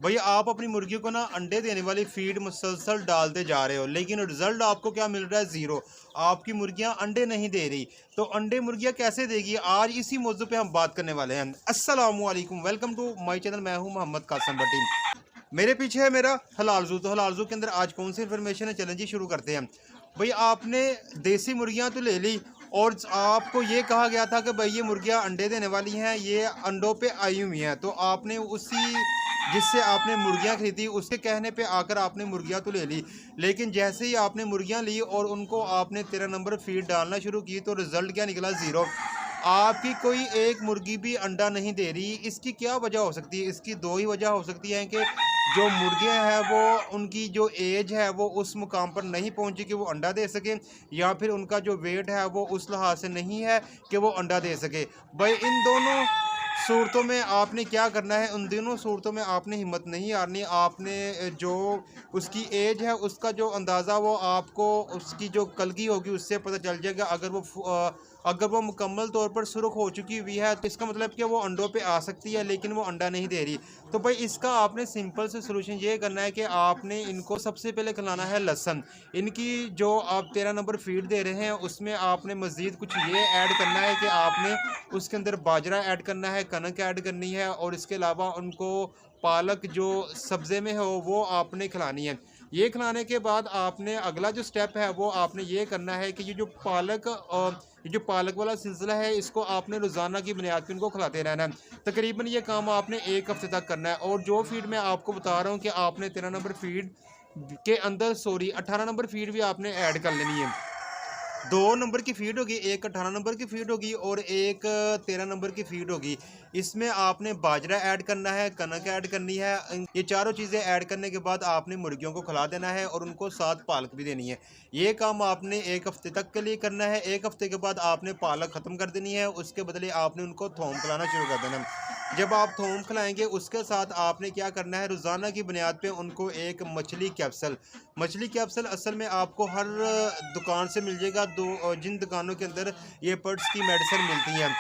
भैया आप अपनी मुर्गियों को ना अंडे देने वाली फीड मुसलसल डालते जा रहे हो, लेकिन रिजल्ट आपको क्या मिल रहा है? ज़ीरो। आपकी मुर्गियां अंडे नहीं दे रही, तो अंडे मुर्गियां कैसे देगी? आज इसी मौजू पे हम बात करने वाले हैं। अस्सलामु अलैकुम, वेलकम टू माय चैनल। मैं हूं मोहम्मद कासिम भट्टी। मेरे पीछे है मेरा हलाल जू। तो हलाल जू के अंदर आज कौन सी इन्फॉर्मेशन है, चलें जी शुरू करते हैं। भाई आपने देसी मुर्गियां तो ले ली और आपको ये कहा गया था कि भाई ये मुर्गियां अंडे देने वाली हैं, ये अंडों पे आई हुई हैं, तो आपने उसी जिससे आपने मुर्गियां खरीदी उसके कहने पे आकर आपने मुर्गियां तो ले ली। लेकिन जैसे ही आपने मुर्गियां ली और उनको आपने 13 नंबर फीड डालना शुरू की, तो रिजल्ट क्या निकला? ज़ीरो। आपकी कोई एक मुर्गी भी अंडा नहीं दे रही। इसकी क्या वजह हो सकती है? इसकी दो ही वजह हो सकती है कि जो मुर्गियां हैं वो उनकी जो एज है वो उस मुकाम पर नहीं पहुंची कि वो अंडा दे सके, या फिर उनका जो वेट है वो उस लिहाज से नहीं है कि वो अंडा दे सके। भाई इन दोनों सूरतों में आपने क्या करना है? उन दोनों सूरतों में आपने हिम्मत नहीं हारनी। आपने जो उसकी एज है उसका जो अंदाज़ा वो आपको उसकी जो कलगी होगी उससे पता चल जाएगा। अगर वो मुकम्मल तौर पर सुर्ख हो चुकी हुई है तो इसका मतलब कि वो अंडों पे आ सकती है, लेकिन वो अंडा नहीं दे रही। तो भाई इसका आपने सिंपल से सोल्यूशन ये करना है कि आपने इनको सबसे पहले खिलाना है लहसुन। इनकी जो आप 13 नंबर फीड दे रहे हैं उसमें आपने मज़ीद कुछ ये ऐड करना है कि आपने उसके अंदर बाजरा ऐड करना है, कनक ऐड करनी है, और इसके अलावा उनको पालक जो सब्ज़े में हो वो आपने खिलानी है। ये खिलाने के बाद आपने अगला जो स्टेप है वो आपने ये करना है कि ये जो पालक वाला सिलसिला है इसको आपने रोज़ाना की बुनियाद पर इनको खिलाते रहना है। तकरीबन ये काम आपने 1 हफ्ते तक करना है। और जो फीड मैं आपको बता रहा हूँ कि आपने 13 नंबर फीड के अंदर 18 नंबर फीड भी आपने ऐड कर लेनी है। 2 नंबर की फीड होगी, एक 18 नंबर की फीड होगी और एक 13 नंबर की फीड होगी। इसमें आपने बाजरा ऐड करना है, कनक ऐड करनी है। ये चारों चीज़ें ऐड करने के बाद आपने मुर्गियों को खिला देना है और उनको साथ पालक भी देनी है। ये काम आपने 1 हफ्ते तक के लिए करना है। 1 हफ्ते के बाद आपने पालक ख़त्म कर देनी है, उसके बदले आपने उनको थोम खिलाना शुरू कर देना है। जब आप थोम खिलाएंगे उसके साथ आपने क्या करना है? रोज़ाना की बुनियाद पे उनको एक मछली कैप्सूल असल में आपको हर दुकान से मिल जाएगा। जिन दुकानों के अंदर ये पर्ट्स की मेडिसिन मिलती हैं,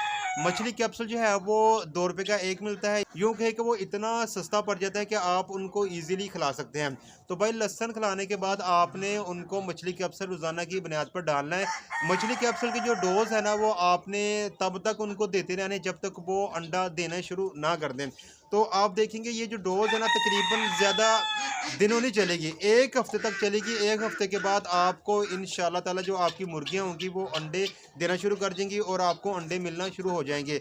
मछली कैप्सूल जो है वो 2 रुपये का एक मिलता है। यूँ कहे कि वो इतना सस्ता पड़ जाता है कि आप उनको ईजिली खिला सकते हैं। तो भाई लहसुन खिलाने के बाद आपने उनको मछली कैप्सूल रोज़ाना की बुनियाद पर डालना है। मछली कैप्सूल की जो डोज है ना वो आपने तब तक उनको देते रहने जब तक वो अंडा देना शुरू ना कर दें। तो आप देखेंगे ये जो डोज है ना तकरीबन ज़्यादा दिनों नहीं चलेगी, 1 हफ्ते तक चलेगी। 1 हफ्ते के बाद आपको इंशाल्लाह ताला जो आपकी मुर्गियां होंगी वो अंडे देना शुरू कर देंगी और आपको अंडे मिलना शुरू हो जाएंगे।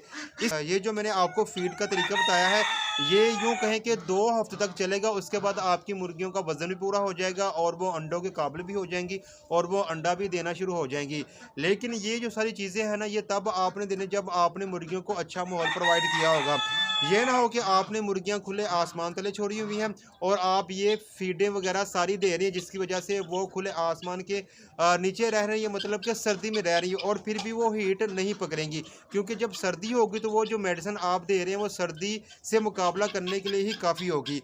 ये जो मैंने आपको फीड का तरीका बताया है ये यूँ कहें कि 2 हफ्ते तक चलेगा। उसके बाद आपकी मुर्गियों का वज़न भी पूरा हो जाएगा और वो अंडों के काबिल भी हो जाएंगी और वो अंडा भी देना शुरू हो जाएंगी। लेकिन ये जो सारी चीज़ें हैं ना ये तब आपने देने जब आपने मुर्गियों को अच्छा माहौल प्रोवाइड किया होगा। ये ना हो कि आपने मुर्गियां खुले आसमान तले छोड़ी हुई हैं और आप ये फीडें वगैरह सारी दे रही हैं जिसकी वजह से वो खुले आसमान के नीचे रह रही है, मतलब कि सर्दी में रह रही है, और फिर भी वो हीट नहीं पकड़ेंगी। क्योंकि जब सर्दी होगी तो वो जो मेडिसिन आप दे रहे हैं वो सर्दी से मुकाबला करने के लिए ही काफ़ी होगी।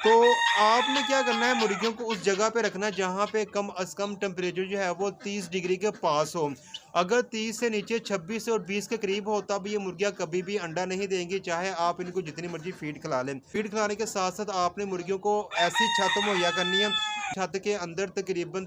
तो आपने क्या करना है? मुर्गियों को उस जगह पे रखना है जहाँ पे कम अज़ कम टेम्परेचर जो है वो 30 डिग्री के पास हो। अगर 30 से नीचे 26 और 20 के करीब हो तब ये मुर्गियां कभी भी अंडा नहीं देंगी, चाहे आप इनको जितनी मर्जी फीड खिला लें। फीड खिलाने के साथ साथ आपने मुर्गियों को ऐसी छत मुहैया करनी है छत के अंदर तकरीबन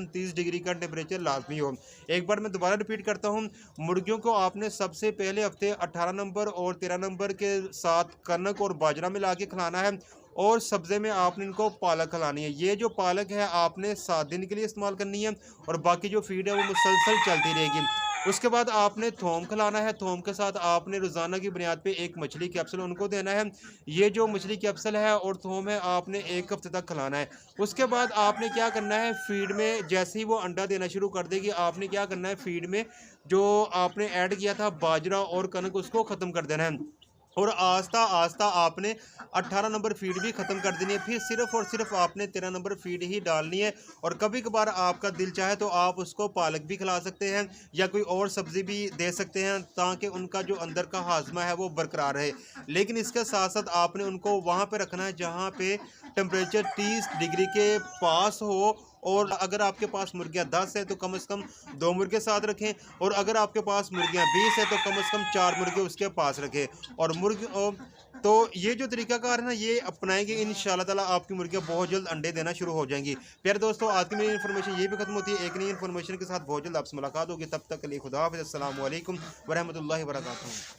30 डिग्री का टेम्परेचर लाजमी हो। एक बार मैं दोबारा रिपीट करता हूँ, मुर्गियों को आपने सबसे पहले हफ्ते 18 नंबर और 13 नंबर के साथ कनक और बाजरा मिला के खिलाना है और सब्ज़े में आपने इनको पालक खिलानी है। ये जो पालक है आपने 7 दिन के लिए इस्तेमाल करनी है और बाकी जो फीड है वो मुसलसल चलती रहेगी। उसके बाद आपने थोम खिलाना है। थोम के साथ आपने रोज़ाना की बुनियाद पे एक मछली कैप्सूल उनको देना है। ये जो मछली कैप्सूल है और थोम है आपने 1 हफ्ते तक खिलाना है। उसके बाद आपने क्या करना है? फीड में जैसे ही वो अंडा देना शुरू कर देगी आपने क्या करना है? फीड में जो आपने ऐड किया था बाजरा और कनक उसको ख़त्म कर देना है और आस्ता आस्ता आपने 18 नंबर फीड भी ख़त्म कर देनी है। फिर सिर्फ़ और सिर्फ आपने 13 नंबर फीड ही डालनी है। और कभी कभार आपका दिल चाहे तो आप उसको पालक भी खिला सकते हैं या कोई और सब्ज़ी भी दे सकते हैं ताकि उनका जो अंदर का हाजमा है वो बरकरार रहे। लेकिन इसके साथ साथ आपने उनको वहाँ पे रखना है जहाँ पे टेम्परेचर 30 डिग्री के पास हो। और अगर आपके पास मुर्गियाँ 10 है तो कम से कम 2 मुर्गे साथ रखें, और अगर आपके पास मुर्गियाँ 20 है तो कम से कम 4 मुर्गे उसके पास रखें। और तो ये जो तरीकाकार है ना, ये अपनाएंगे इंशाल्लाह ताला आपकी मुर्गियाँ बहुत जल्द अंडे देना शुरू हो जाएंगी। प्यारे दोस्तों, आज की मेरी इन्फॉर्मेशन ये भी खत्म होती है। एक नई इन्फॉर्मेशन के साथ बहुत जल्द आपसे मुलाकात होगी। तब तक के लिए खुदा हाफ़िज़। अस्सलामु अलैकुम व रहमतुल्लाहि व बरकातहू।